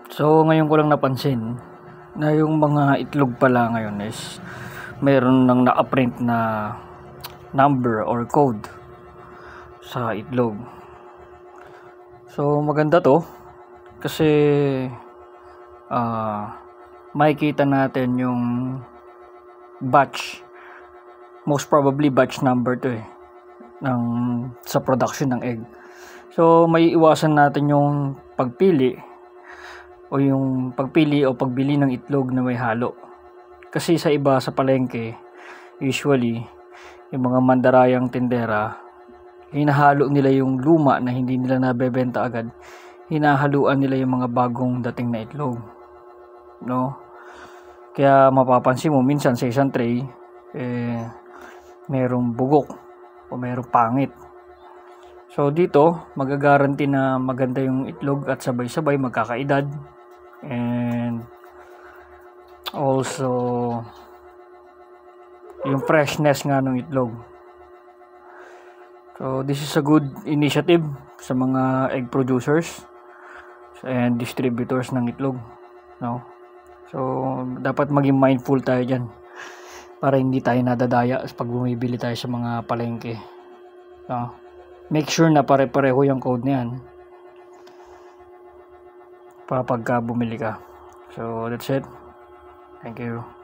So ngayon ko lang napansin na yung mga itlog pala ngayon is meron nang naka-print na number or code sa itlog. So maganda to kasi makikita natin yung batch, most probably batch number to sa production ng egg. So may iwasan natin yung pagpili o pagbili ng itlog na may halo. Kasi sa iba sa palengke, usually yung mga mandarayang tindera, hinahalo nila yung luma na hindi nila nabebenta agad. Hinahaluan nila yung mga bagong dating na itlog. No? Kaya mapapansin mo minsan sa isang tray merong bugok o merong pangit. So dito, magagaranti na maganda yung itlog at sabay-sabay magkakaedad. And also yung freshness nga ng itlog. So this is a good initiative sa mga egg producers and distributors ng itlog, no? So dapat maging mindful tayo dyan para hindi tayo nadadaya pag bumibili tayo sa mga palengke, no? Make sure na pare-pareho yung code na yan pagka bumili ka. So that's it. Thank you.